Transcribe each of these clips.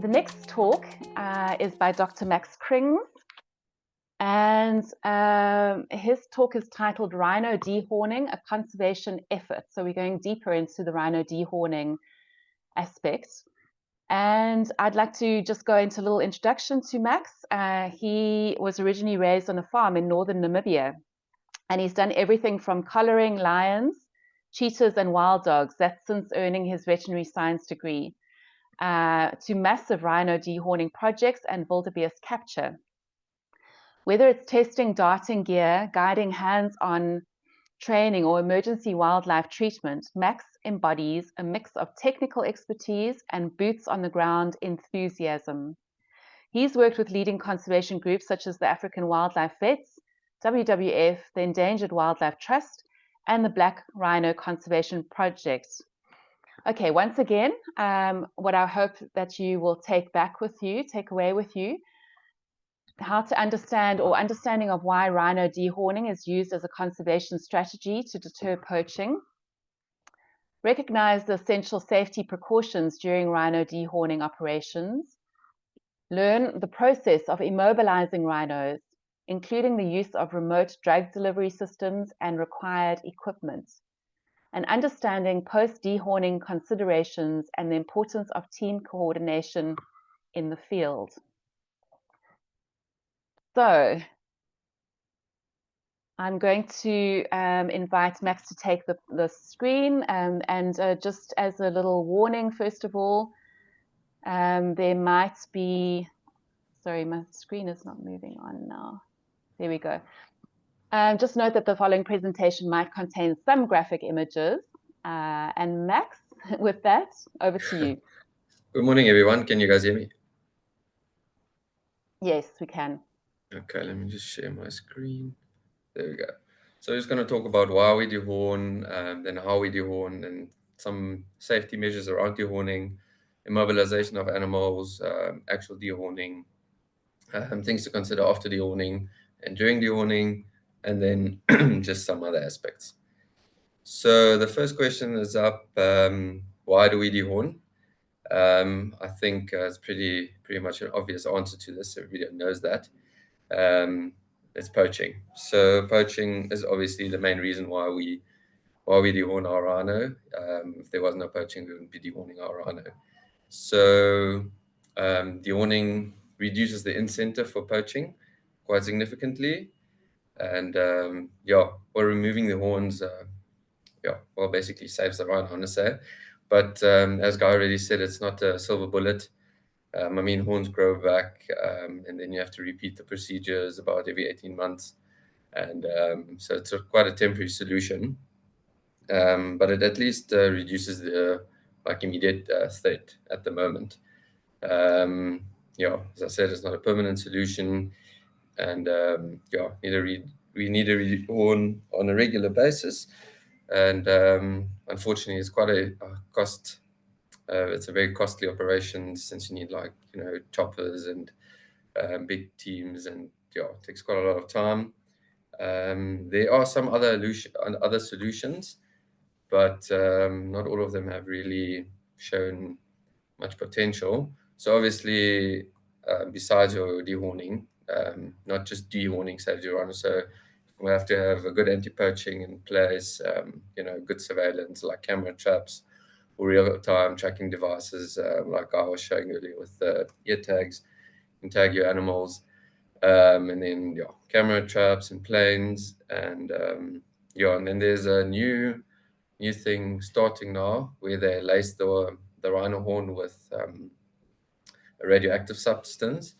The next talk is by Dr. Max Krings, and his talk is titled Rhino Dehorning, a Conservation Effort. So we're going deeper into the rhino dehorning aspect. And I'd like to just go into a little introduction to Max. He was originally raised on a farm in northern Namibia, and he's done everything from collaring lions, cheetahs, and wild dogs. That's since earning his veterinary science degree, to massive rhino dehorning projects and wildebeest capture. Whether it's testing darting gear, guiding hands-on training, or emergency wildlife treatment, Max embodies a mix of technical expertise and boots on the ground enthusiasm. He's worked with leading conservation groups such as the African Wildlife Vets, WWF, the Endangered Wildlife Trust, and the Black Rhino Conservation Project. Okay, once again, what I hope that you will take away with you, how to understanding of why rhino dehorning is used as a conservation strategy to deter poaching. Recognize the essential safety precautions during rhino dehorning operations. Learn the process of immobilizing rhinos, including the use of remote drug delivery systems and required equipment. And understanding post-dehorning considerations and the importance of team coordination in the field. So I'm going to invite Max to take the screen, and just as a little warning, first of all, there might be, sorry, my screen is not moving on now. There we go. Just note that the following presentation might contain some graphic images. And Max, with that, over to you. Good morning, everyone. Can you guys hear me? Yes, we can. Okay, let me just share my screen. There we go. So we're just going to talk about why we dehorn, then how we dehorn, and some safety measures around dehorning, immobilization of animals, actual dehorning, things to consider after dehorning and during dehorning, and then just some other aspects. So the first question is up, why do we dehorn? I think it's pretty much an obvious answer to this. Everybody knows that. It's poaching. So poaching is obviously the main reason why we dehorn our rhino. If there was no poaching, we wouldn't be dehorning our rhino. So dehorning reduces the incentive for poaching quite significantly, and removing the horns, basically saves the rhino, I want to say. But as Guy already said, it's not a silver bullet. Horns grow back, and then you have to repeat the procedures about every 18 months. And so it's quite a temporary solution. But it at least reduces the immediate threat at the moment. As I said, it's not a permanent solution. And we need to dehorn on a regular basis. And unfortunately, it's quite a cost. It's a very costly operation since you need choppers and big teams, and it takes quite a lot of time. There are some other solutions, but not all of them have really shown much potential. So obviously, besides your dehorning, not just dehorning saves your rhino. So we have to have a good anti-poaching in place, good surveillance like camera traps or real-time tracking devices, like I was showing earlier with the ear tags. You can tag your animals, and then camera traps and planes, and and then there's a new thing starting now where they lace the rhino horn with a radioactive substance.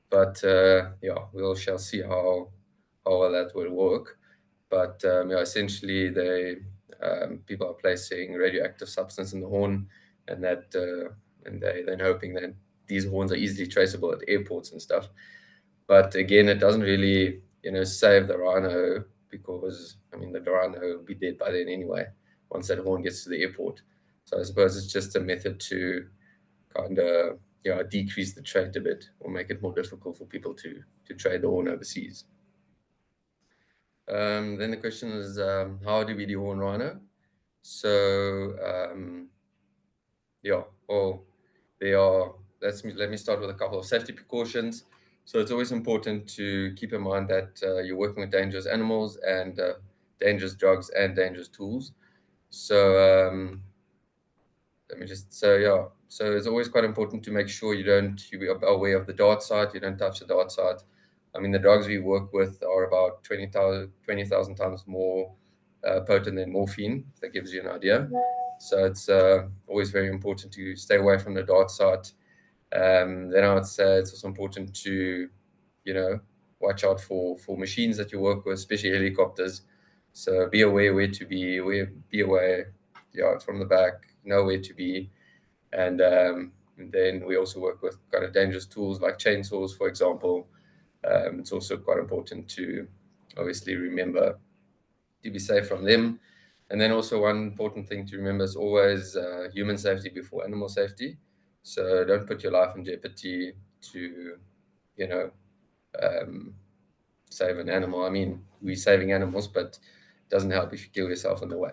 But we shall see how well that will work. But essentially, people are placing radioactive substance in the horn, and that and they then hoping that these horns are easily traceable at airports and stuff. But again, it doesn't really save the rhino, because the rhino will be dead by then anyway once that horn gets to the airport. So I suppose it's just a method to kind of decrease the trade a bit, or make it more difficult for people to trade the horn overseas. Then the question is, how do we dehorn rhino? So there are let me start with a couple of safety precautions. So it's always important to keep in mind that you're working with dangerous animals and dangerous drugs and dangerous tools. So let me just so yeah. So it's always quite important to make sure you be aware of the dart site. You don't touch the dart site. I mean, the drugs we work with are about 20,000 times more potent than morphine. That gives you an idea. So it's always very important to stay away from the dart site. Then I would say it's also important to, you know, watch out for machines that you work with, especially helicopters. So be aware where to be aware, yeah, from the back, know where to be, and then we also work with kind of dangerous tools like chainsaws, for example. It's also quite important to obviously remember to be safe from them. And then also one important thing to remember is always human safety before animal safety. So don't put your life in jeopardy to, you know, um, save an animal. I mean, we're saving animals, but it doesn't help if you kill yourself on the way.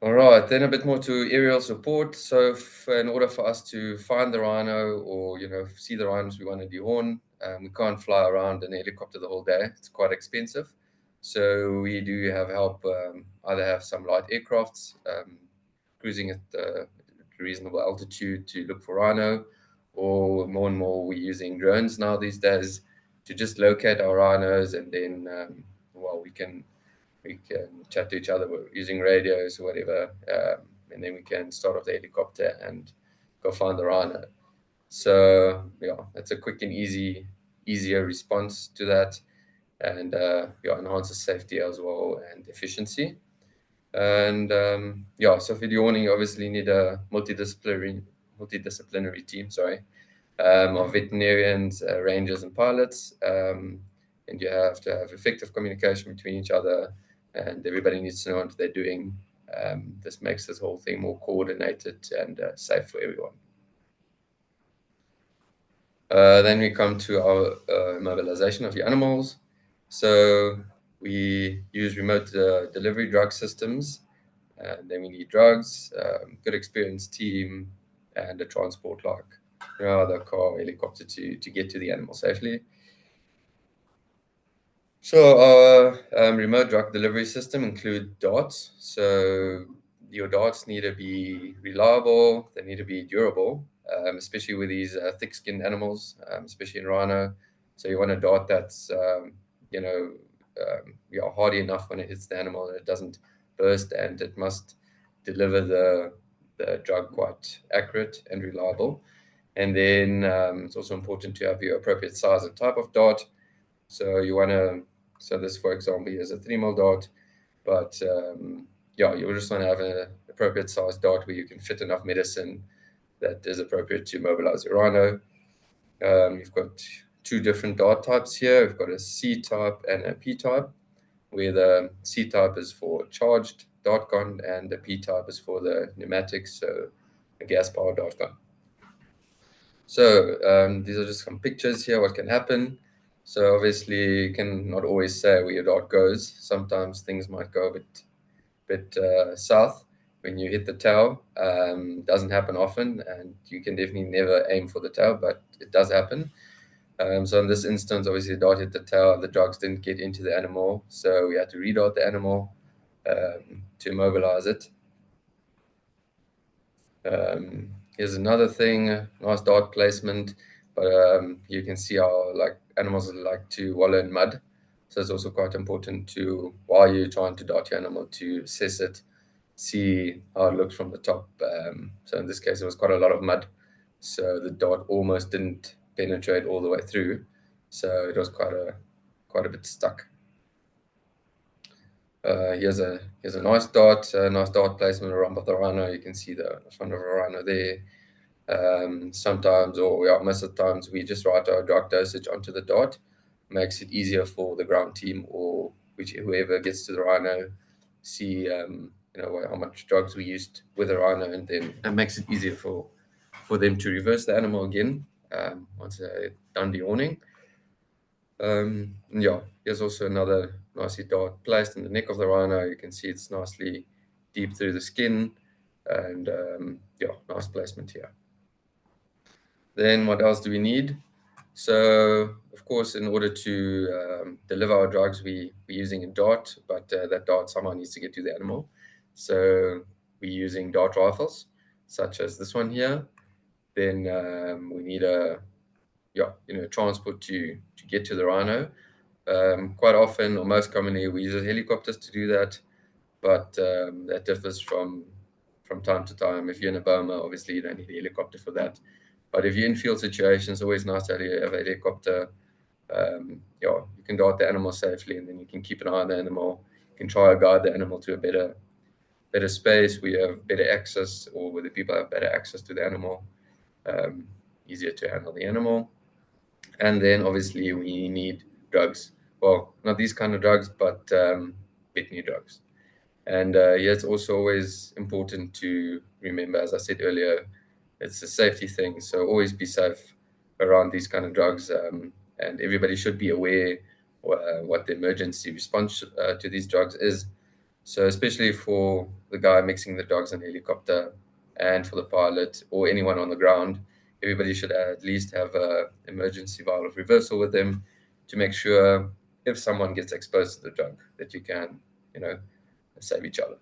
All right, then a bit more to aerial support. So, in order for us to find the rhino or see the rhinos we want to dehorn, we can't fly around in a helicopter the whole day. It's quite expensive. So we do have help. Either have some light aircrafts cruising at reasonable altitude to look for rhino, or more and more we're using drones now these days to just locate our rhinos, and then well we can chat to each other using radios or whatever, and then we can start off the helicopter and go find the rhino. So yeah, it's a quick and easier response to that, and yeah, enhances safety as well and efficiency. And yeah, so for dehorning, you obviously need a multidisciplinary team. Sorry, of veterinarians, rangers, and pilots. And you have to have effective communication between each other, and everybody needs to know what they're doing. This makes this whole thing more coordinated and safe for everyone. Then we come to our immobilization of the animals. So we use remote delivery drug systems. And then we need drugs, good experienced team, and a transport like the car, helicopter to get to the animal safely. So our remote drug delivery system include darts. So your darts need to be reliable, they need to be durable, especially with these thick-skinned animals, especially in rhino. So you want a dart that's yeah, hardy enough when it hits the animal that it doesn't burst, and it must deliver the drug quite accurate and reliable. And then it's also important to have your appropriate size and type of dart. So you want to, so this, for example, is a 3 mil dart, but yeah, you just want to have an appropriate size dart where you can fit enough medicine that is appropriate to mobilize your rhino. You've got two different dart types here. We've got a C type and a P type, where the C type is for charged dart gun and the P type is for the pneumatics, so a gas powered dart gun. So these are just some pictures here, what can happen. So obviously you can not always say where your dart goes. Sometimes things might go a bit south when you hit the tail. Doesn't happen often, and you can definitely never aim for the tail, but it does happen. So in this instance, obviously the dart hit the tail, the drugs didn't get into the animal, so we had to redart the animal to immobilize it. Here's another thing, nice dart placement, but you can see how like animals like to wallow in mud. So it's also quite important to, while you're trying to dart your animal, to assess it, see how it looks from the top. So in this case, it was quite a lot of mud, so the dart almost didn't penetrate all the way through. So it was quite a bit stuck. Here's a nice dart placement around the rhino. You can see the front of a rhino there. Sometimes, or yeah, most of the times, we just write our drug dosage onto the dart. Makes it easier for the ground team or whoever gets to the rhino, see how much drugs we used with the rhino, and then it makes it easier for them to reverse the animal again once they're done dehorning. Yeah, here's also another nicely dart placed in the neck of the rhino. You can see it's nicely deep through the skin. And yeah, nice placement here. Then what else do we need? So, of course, in order to deliver our drugs, we're using a dart, but that dart somehow needs to get to the animal. So we're using dart rifles, such as this one here. Then we need a transport to get to the rhino. Quite often, or most commonly, we use helicopters to do that, but that differs from time to time. If you're in a boma, obviously you don't need a helicopter for that. But if you're in field situations, it's always nice to have a helicopter. You can dart the animal safely, and then you can keep an eye on the animal. You can try to guide the animal to a better space where you have better access, or where the people have better access to the animal. Easier to handle the animal. And then obviously we need drugs. Well, not these kind of drugs, but veterinary drugs. And yeah, it's also always important to remember, as I said earlier, it's a safety thing. So always be safe around these kind of drugs. And everybody should be aware what the emergency response to these drugs is. So especially for the guy mixing the drugs in the helicopter, and for the pilot or anyone on the ground, everybody should at least have an emergency vial of reversal with them to make sure if someone gets exposed to the drug that you can, save each other.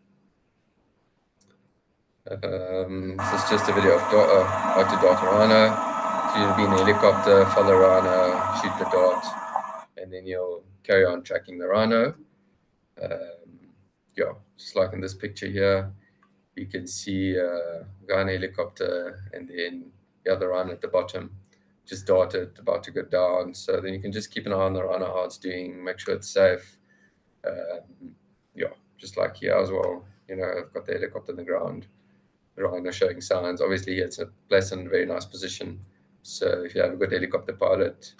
This is just a video of how to dart a rhino. So you'll be in a helicopter, follow the rhino, shoot the dart, and then you'll carry on tracking the rhino. Yeah, just like in this picture here, you can see a guy in a helicopter, and then the other rhino at the bottom just darted, about to go down. So then you can just keep an eye on the rhino, how it's doing, make sure it's safe. Yeah, just like here as well. I've got the helicopter on the ground, the rhino showing signs. Obviously, it's a pleasant, very nice position. So if you have a good helicopter pilot,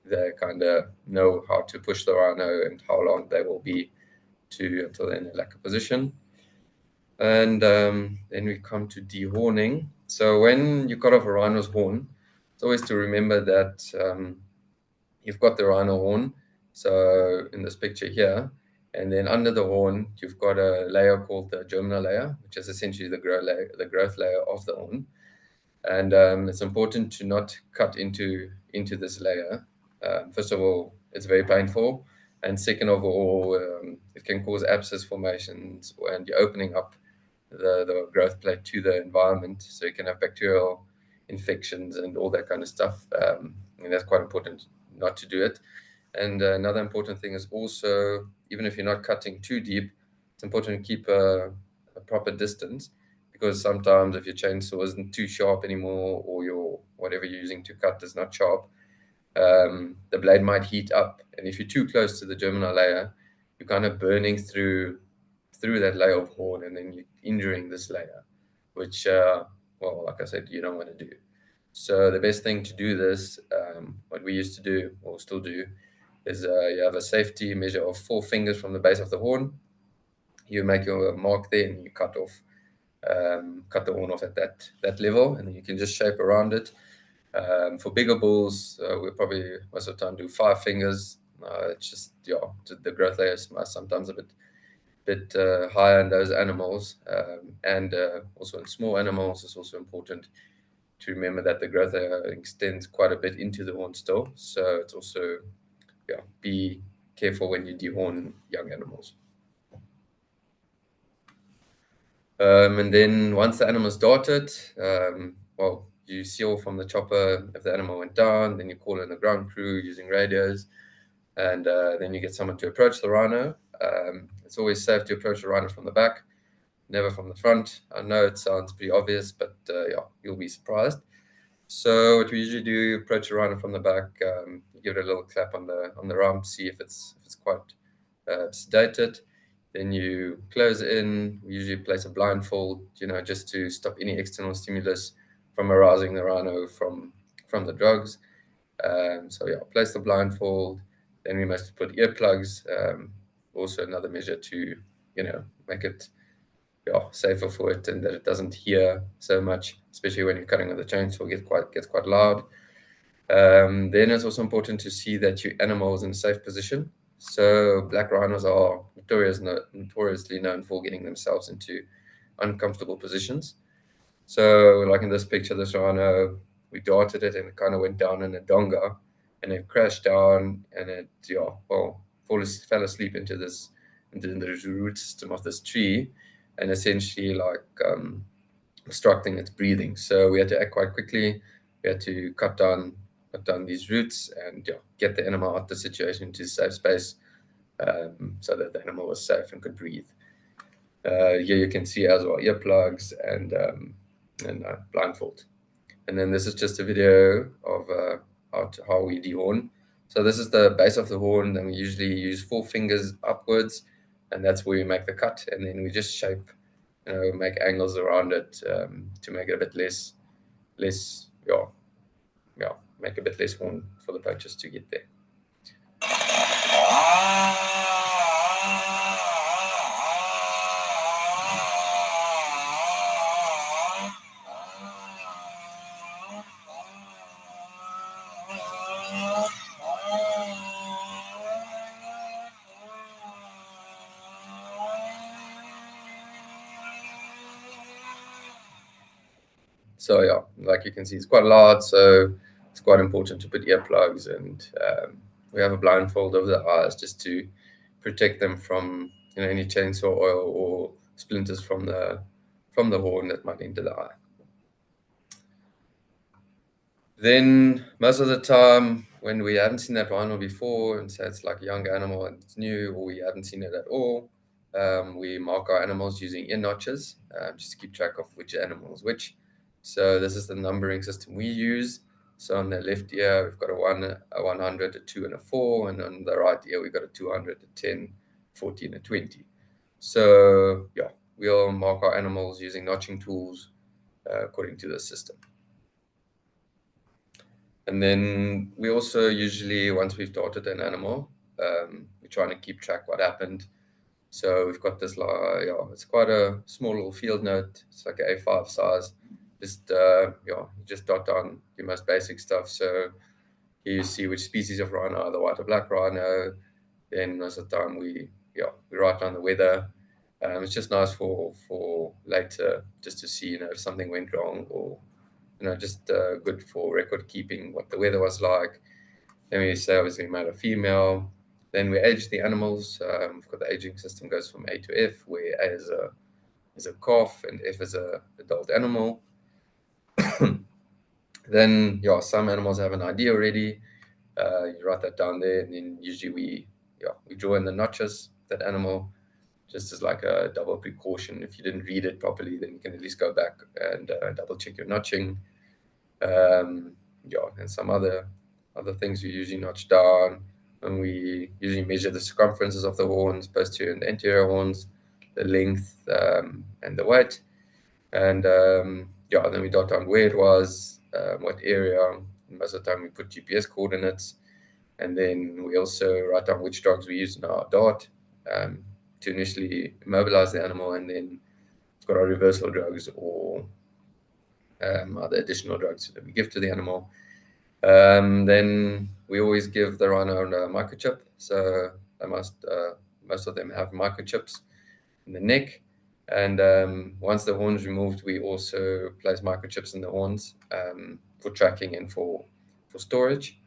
they kind of know how to push the rhino and how long they will be until they're in a lacquer position. And then we come to dehorning. So when you cut off a rhino's horn, it's always to remember that you've got the rhino horn. So in this picture here, and then under the horn, you've got a layer called the germinal layer, which is essentially the growth layer of the horn. And it's important to not cut into this layer. First of all, it's very painful, and second of all, it can cause abscess formations, and you're opening up the growth plate to the environment, so you can have bacterial infections and all that kind of stuff. And that's quite important not to do it. And another important thing is also, even if you're not cutting too deep, it's important to keep a proper distance, because sometimes if your chainsaw isn't too sharp anymore, or whatever you're using to cut is not sharp, the blade might heat up. And if you're too close to the germinal layer, you're kind of burning through that layer of horn, and then you're injuring this layer, which, well, like I said, you don't want to do. So the best thing to do this, what we used to do, or still do, is you have a safety measure of 4 fingers from the base of the horn. You make your mark there, and you cut the horn off at that level, and then you can just shape around it. For bigger bulls, we probably most of the time do 5 fingers. It's just, the growth layer is sometimes a bit higher in those animals, and also in small animals. It's also important to remember that the growth layer extends quite a bit into the horn still. So it's also, be careful when you dehorn young animals. And then once the animal's darted, well, you seal from the chopper if the animal went down. Then you call in a ground crew using radios, and then you get someone to approach the rhino. It's always safe to approach the rhino from the back, never from the front. I know it sounds pretty obvious, but you'll be surprised. So what we usually do, approach the rhino from the back, you give it a little clap on the rump, see if it's quite sedated. Then you close in. We usually place a blindfold, just to stop any external stimulus from arousing the rhino from the drugs. So place the blindfold. Then we must put earplugs. Also another measure to, make it safer for it, and that it doesn't hear so much, especially when you're cutting with the chainsaw. Gets quite loud. Then it's also important to see that your animal is in a safe position. So black rhinos are notoriously known for getting themselves into uncomfortable positions. So like in this picture, this rhino, we darted it and it kind of went down in a donga, and it crashed down, and it fell asleep into the root system of this tree, and essentially like obstructing its breathing. So we had to act quite quickly. We had to cut down these roots and get the animal out of the situation into safe space, so that the animal was safe and could breathe. Here you can see as well earplugs and blindfold. And then this is just a video of how we dehorn. So this is the base of the horn, and we usually use 4 fingers upwards, and that's where we make the cut. And then we just shape, make angles around it to make it a bit less, make a bit less horn for the poachers to get there. So yeah, like you can see, it's quite loud, so it's quite important to put earplugs, and we have a blindfold over the eyes just to protect them from any chainsaw oil or splinters from the horn that might enter the eye. Then most of the time, when we haven't seen that rhino before, and say it's like a young animal and it's new, or we haven't seen it at all, we mark our animals using ear notches, just to keep track of which animal is which. So this is the numbering system we use. So on the left ear, we've got a 100, a 2, and a 4, and on the right ear, we've got a 200, a 10, 14, and a 20. So yeah, we'll mark our animals using notching tools according to the system. And then we also usually, once we've darted an animal, we're trying to keep track what happened. So we've got this, it's quite a small little field note. It's like an A5 size. Just, you just dot down your most basic stuff. So here you see which species of rhino, the white or black rhino. Then most of the time we write down the weather. It's just nice for later, just to see, if something went wrong, or just good for record keeping what the weather was like. Then we say obviously male or female. Then we age the animals. We've got the aging system goes from A to F, where A is a calf and F is a adult animal. Then some animals have an ID already. You write that down there, and then usually we draw in the notches that animal, just as like a double precaution. If you didn't read it properly, then you can at least go back and double check your notching. And some other things we usually notch down, and we usually measure the circumferences of the horns, posterior and anterior horns, the length, and the weight. And then we dot down where it was, what area. Most of the time we put GPS coordinates, and then we also write down which drugs we use in our dart to initially immobilize the animal, and then it's got our reversal drugs or other additional drugs that we give to the animal. Then we always give the rhino a microchip. So they most of them have microchips in the neck. And once the horn is removed, we also place microchips in the horns for tracking and for storage.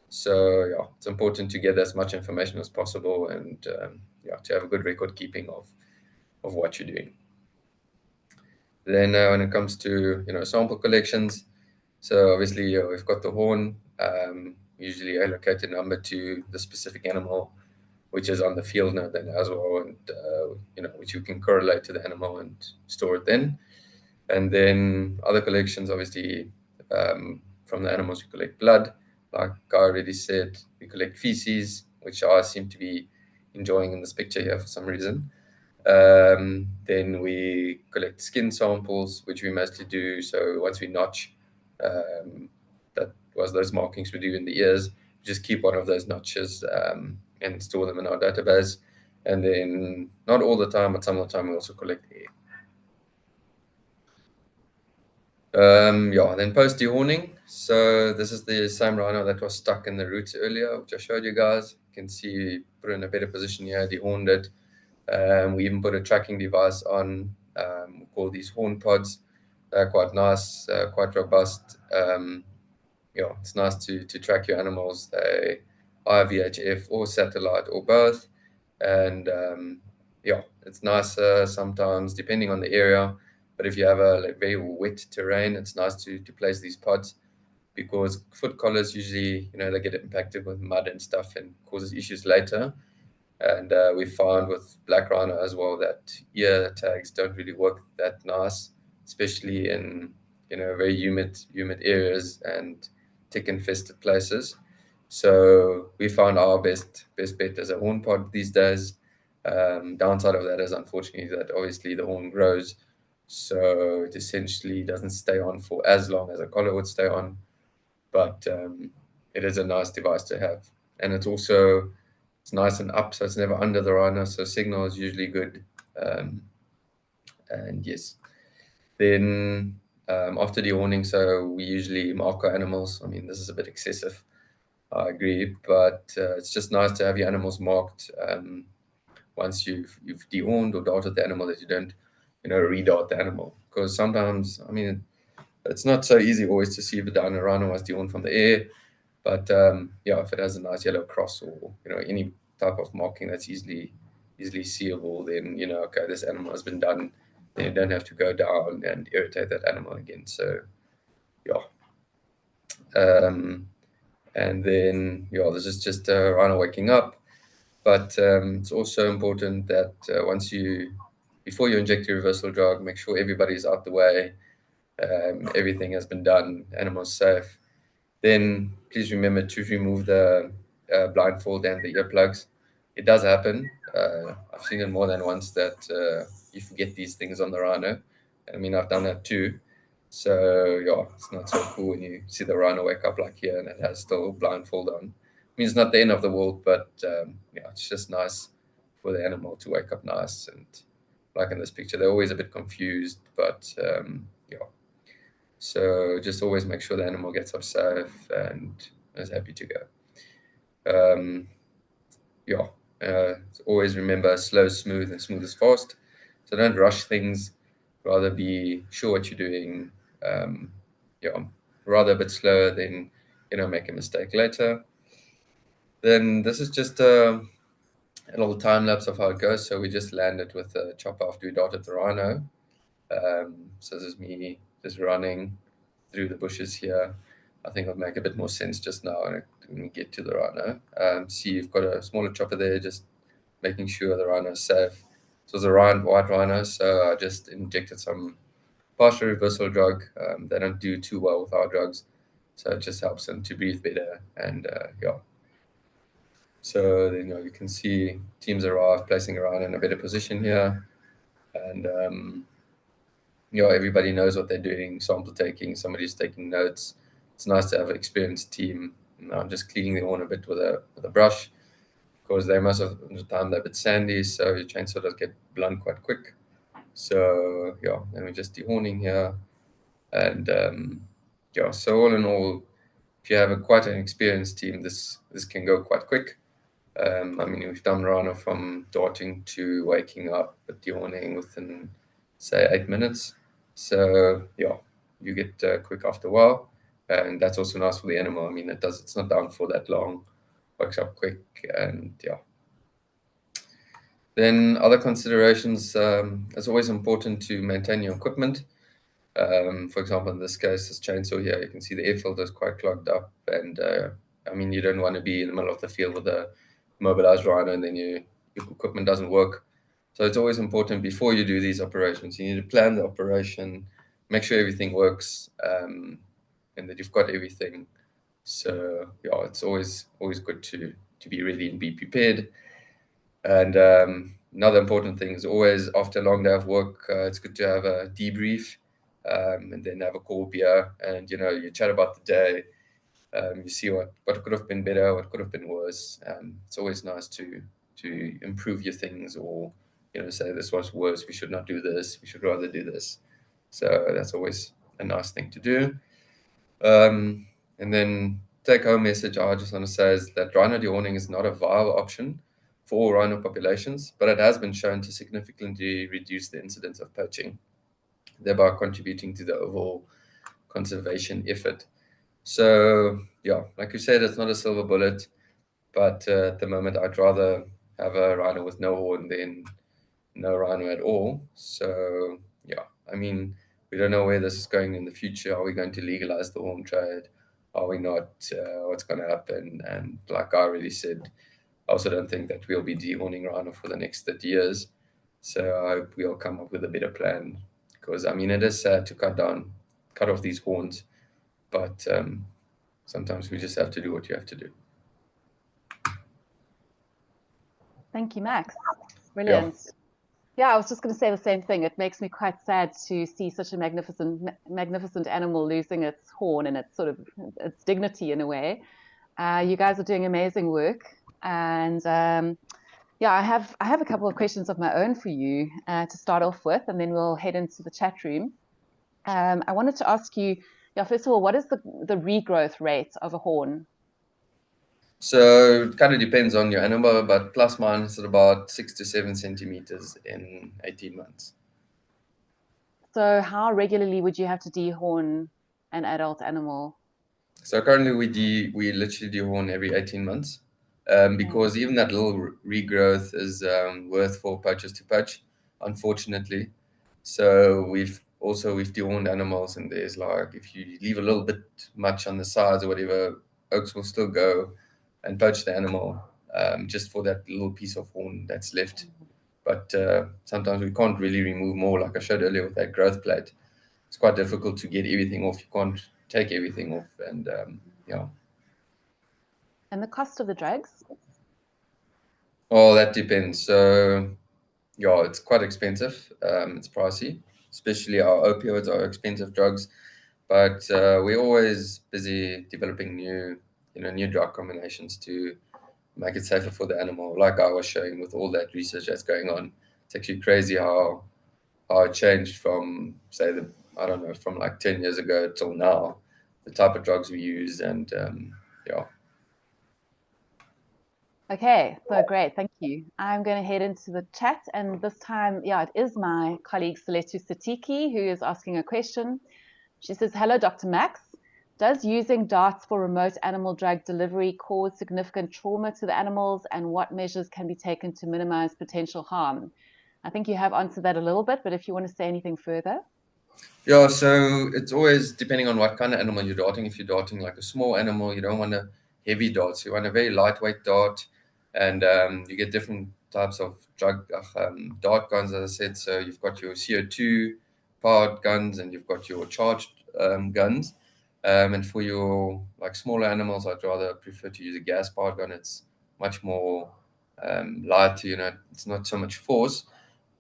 So it's important to get as much information as possible, and to have a good record keeping of what you're doing. Then when it comes to sample collections, so obviously we've got the horn. Usually allocate a number to the specific animal, which is on the field note then as well, and which you can correlate to the animal and store it then. And then other collections, obviously, from the animals you collect blood, like I already said. We collect feces, which I seem to be enjoying in this picture here for some reason. Then we collect skin samples, which we mostly do. So once we notch, that was those markings we do in the ears, just keep one of those notches and store them in our database. And then not all the time, but some of the time we also collect hair. Then post dehorning. So this is the same rhino that was stuck in the roots earlier, which I showed you guys. You can see put it in a better position here, dehorned it. We even put a tracking device on We call these horn pods. They're quite nice, quite robust. It's nice to track your animals. They are VHF or satellite or both, and it's nicer sometimes depending on the area. But if you have a very wet terrain, it's nice to place these pods, because foot collars usually, they get impacted with mud and stuff and causes issues later. And we found with black rhino as well that ear tags don't really work that nice, especially in very humid areas and tick infested places. So we found our best bet as a horn pod these days. Downside of that is unfortunately that obviously the horn grows, so it essentially doesn't stay on for as long as a collar would stay on. But it is a nice device to have, and it's nice and up, so it's never under the rhino, so signal is usually good. um, and yes, then after dehorning, so we usually mark our animals. I mean, this is a bit excessive, I agree, but it's just nice to have your animals marked once you've dehorned or darted the animal, that you don't redart the animal, because sometimes, I mean, it's not so easy always to see if the rhino was dehorned from the air. But if it has a nice yellow cross, or any type of marking that's easily seeable, then okay, this animal has been done. Then you don't have to go down and irritate that animal again. So yeah, um, and then this is just a rhino waking up. But it's also important that before you inject your reversal drug, make sure everybody's out the way. Everything has been done, animals safe. Then please remember to remove the blindfold and the earplugs. It does happen. I've seen it more than once that you forget these things on the rhino. I mean, I've done that too. So it's not so cool when you see the rhino wake up like here and it has still blindfold on. I mean, it's not the end of the world, but it's just nice for the animal to wake up nice. And like in this picture, they're always a bit confused, but so just always make sure the animal gets up safe and is happy to go. Um, yeah, always remember slow, smooth, and smooth is fast. So don't rush things. Rather be sure what you're doing. Um, yeah, rather a bit slower than make a mistake later. Then this is just a little time lapse of how it goes. So we just landed with a chopper after we darted the rhino. So this is me just running through the bushes here. I think it'll make a bit more sense just now when we get to the rhino. See, you've got a smaller chopper there, just making sure the rhino is safe. So it's a white rhino, so I just injected some partial reversal drug. They don't do too well with our drugs, so it just helps them to breathe better. And so then you can see teams arrive, placing a rhino in a better position here. And everybody knows what they're doing, sample taking, somebody's taking notes. It's nice to have an experienced team. I'm just cleaning the horn a bit with a brush, because they most of the time they're a bit sandy, so your chainsaw does get blunt quite quick. So then we're just dehorning here. And so all in all, if you have quite an experienced team, this can go quite quick. I mean, we've done rhino from darting to waking up at dehorning within, say, 8 minutes. So you get quick after a while, and that's also nice for the animal. I mean, it's not down for that long, wakes up quick, and Then other considerations, it's always important to maintain your equipment. For example, in this case, this chainsaw here, you can see the air filter is quite clogged up, and I mean, you don't want to be in the middle of the field with a mobilized rhino and then your equipment doesn't work. So it's always important before you do these operations, you need to plan the operation, make sure everything works, and that you've got everything. So it's always good to be ready and be prepared. And another important thing is always after a long day of work, it's good to have a debrief, and then have a cold beer, and you chat about the day. You see what could have been better, what could have been worse. It's always nice to improve your things, or say this was worse, we should not do this, we should rather do this. So that's always a nice thing to do. And then take home message I just want to say is that rhino dehorning is not a viable option for all rhino populations, but it has been shown to significantly reduce the incidence of poaching, thereby contributing to the overall conservation effort. So, yeah, like you said, it's not a silver bullet, but at the moment, I'd rather have a rhino with no horn than no rhino at all. So, yeah, I mean, we don't know where this is going in the future. Are we going to legalize the horn trade? Are we not? What's going to happen? And like I already said, I also don't think that we'll be dehorning rhino for the next 30 years. So I hope we'll come up with a better plan, because I mean, it is sad to cut off these horns, but sometimes we just have to do what you have to do. Thank you, Max. Yeah. Brilliant. Yeah, I was just going to say the same thing. It makes me quite sad to see such a magnificent animal losing its horn and its sort of its dignity in a way. You guys are doing amazing work, and yeah, I have a couple of questions of my own for you to start off with, and then we'll head into the chat room. I wanted to ask you, yeah, first of all, what is the regrowth rate of a horn? So it kind of depends on your animal, but plus minus at about 6 to 7 centimeters in 18 months. So how regularly would you have to dehorn an adult animal? So currently we literally dehorn every 18 months, because even that little regrowth is worth for poachers to poach, unfortunately. So we've dehorned animals, and there's like, if you leave a little bit much on the sides or whatever, oaks will still go and poach the animal, just for that little piece of horn that's left. But sometimes we can't really remove more, like I showed earlier with that growth plate. It's quite difficult to get everything off. You can't take everything off, and yeah. And the cost of the drugs? Oh, that depends. So yeah, it's quite expensive. It's pricey, especially our opioids are expensive drugs. But we're always busy developing new drug combinations to make it safer for the animal. Like I was showing with all that research that's going on, it's actually crazy how it changed from, say, I don't know, from like 10 years ago till now, the type of drugs we use, and yeah. Okay, so great, thank you. I'm going to head into the chat, and this time, yeah, it is my colleague Seletu Satiki who is asking a question. She says, hello, Dr. Max. Does using darts for remote animal drug delivery cause significant trauma to the animals, and what measures can be taken to minimize potential harm? I think you have answered that a little bit, but if you want to say anything further. Yeah, so it's always depending on what kind of animal you're darting. If you're darting like a small animal, you don't want a heavy dart. So you want a very lightweight dart, and you get different types of dart guns, as I said. So you've got your CO2 powered guns, and you've got your charged guns. And for your like smaller animals, I'd rather prefer to use a gas powered gun. It's much more light. It's not so much force.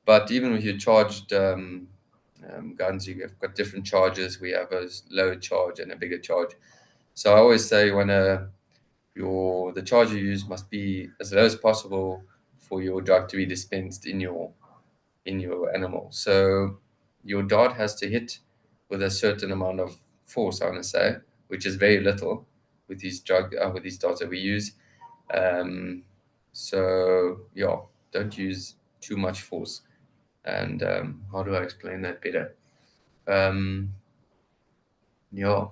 But even with your charged guns, you've got different charges. We have a low charge and a bigger charge. So I always say the charge you use must be as low as possible for your drug to be dispensed in your animal. So your dart has to hit with a certain amount of force, I want to say, which is very little with with these darts that we use. So yeah, don't use too much force. And how do I explain that better? Yeah,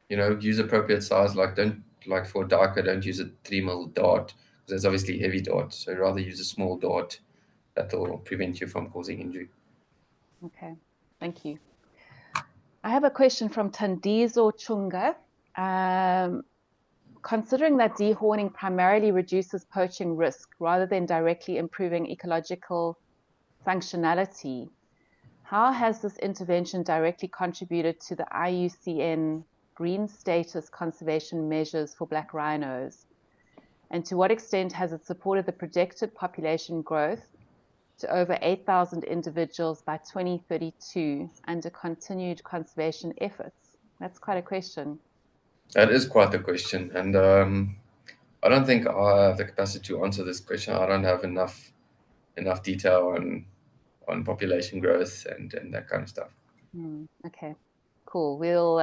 use appropriate size. Like, don't, like for darker, don't use a 3 mil dart, because that's obviously heavy dart. So rather use a small dart that will prevent you from causing injury. Okay, thank you. I have a question from Tandizo Chunga. Considering that dehorning primarily reduces poaching risk rather than directly improving ecological functionality, how has this intervention directly contributed to the IUCN green status conservation measures for black rhinos? And to what extent has it supported the projected population growth to over 8,000 individuals by 2032 under continued conservation efforts? That's quite a question. That is quite a question, and I don't think I have the capacity to answer this question. I don't have enough detail on population growth and that kind of stuff. Okay, cool. We'll,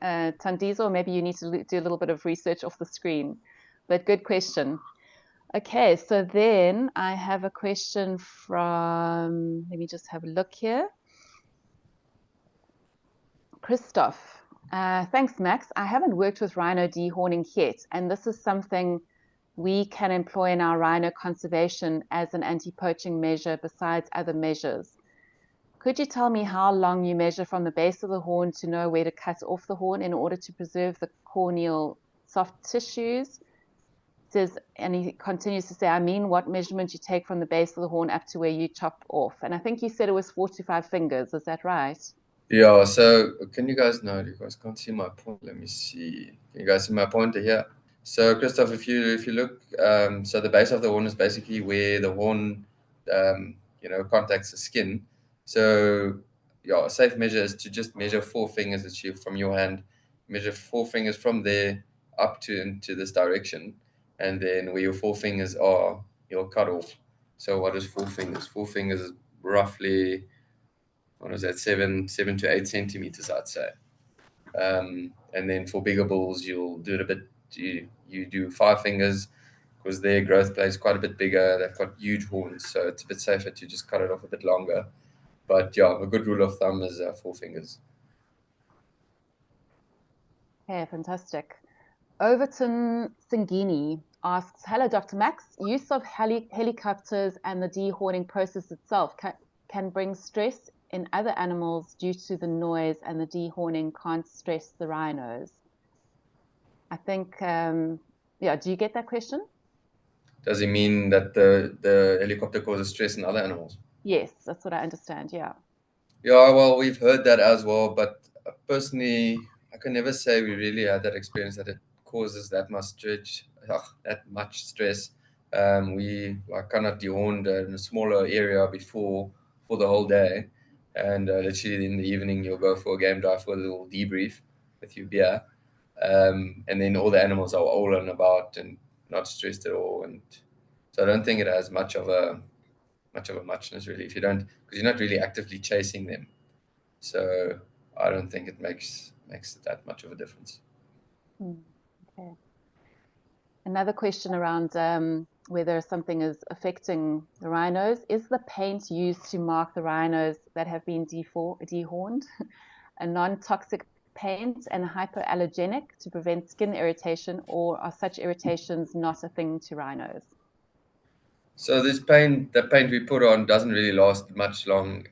Tandizo, maybe you need to do a little bit of research off the screen, but good question. Okay, so then I have a question from, let me just have a look here. Christoph. Thanks, Max. I haven't worked with rhino dehorning yet, and this is something we can employ in our rhino conservation as an anti-poaching measure besides other measures. Could you tell me how long you measure from the base of the horn to know where to cut off the horn in order to preserve the corneal soft tissues? And he continues to say, I mean, what measurement you take from the base of the horn up to where you chop off. And I think you said it was 4 to 5 fingers. Is that right? Yeah, so can you guys know? You guys can't see my point. Let me see. Can you guys see my pointer here? So Christoph, if you look, so the base of the horn is basically where the horn, contacts the skin. So yeah, a safe measure is to just measure 4 fingers that you from your hand, measure 4 fingers from there up to into this direction, and then where your 4 fingers are, you'll cut off. So what is 4 fingers? 4 fingers is roughly, what is that, 7 to 8 centimeters, I'd say. And then for bigger bulls, you'll do it a bit. You do 5 fingers because their growth plate is quite a bit bigger. They've got huge horns, so it's a bit safer to just cut it off a bit longer. But yeah, a good rule of thumb is 4 fingers. Okay, fantastic. Overton Singini asks, hello, Dr. Max. Use of helicopters and the dehorning process itself can bring stress in other animals due to the noise, and the dehorning can't stress the rhinos. I think, yeah, do you get that question? Does it mean that the helicopter causes stress in other animals? Yes, that's what I understand. Yeah. Yeah, well, we've heard that as well, but personally, I can never say we really had that experience that it causes that much stress. We like kind of dehorned in a smaller area before for the whole day, and literally in the evening you'll go for a game drive for a little debrief with your beer, and then all the animals are all and about and not stressed at all, and so I don't think it has much of a muchness really if you don't, because you're not really actively chasing them. So I don't think it makes that much of a difference. Okay. Another question around whether something is affecting the rhinos. Is the paint used to mark the rhinos that have been dehorned a non-toxic paint and hypoallergenic to prevent skin irritation, or are such irritations not a thing to rhinos? So the paint we put on doesn't really last long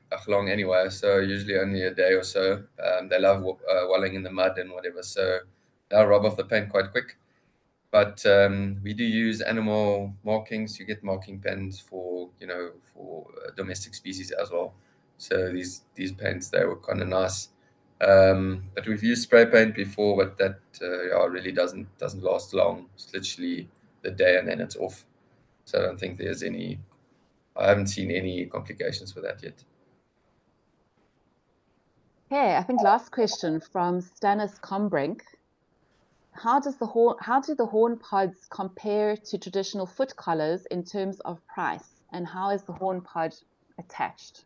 anyway. So usually only a day or so. They love walling in the mud and whatever, so they'll rub off the paint quite quick. But we do use animal markings. You get marking pens for domestic species as well. So these paints, they were kind of nice. But we've used spray paint before, but that yeah, really doesn't last long. It's literally the day and then it's off. So I don't think there's any. I haven't seen any complications with that yet. Okay, I think last question from Stannis Combrink. How do the horn pods compare to traditional foot collars in terms of price, and how is the horn pod attached?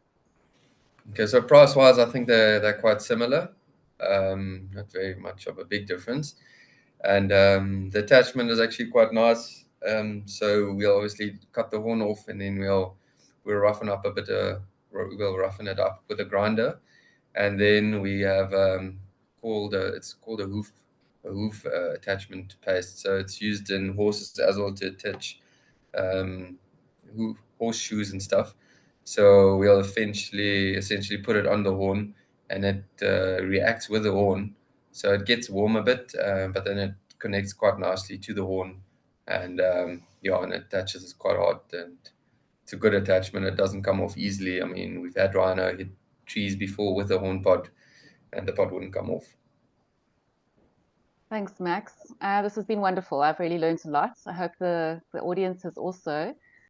Okay, so price-wise, I think they're quite similar. Not very much of a big difference, and the attachment is actually quite nice. So we'll obviously cut the horn off, and then we'll roughen up a bit. We'll roughen it up with a grinder, and then we have it's called a hoof attachment paste. So it's used in horses as well to attach um, horseshoes and stuff. So we'll essentially put it on the horn, and it reacts with the horn. So it gets warm a bit, but then it connects quite nicely to the horn, and yeah, and it attaches quite hard, and it's a good attachment. It doesn't come off easily. I mean, we've had Rhino hit trees before with a horn pod, and the pod wouldn't come off. Thanks, Max. This has been wonderful. I've really learned a lot. I hope the audience has also.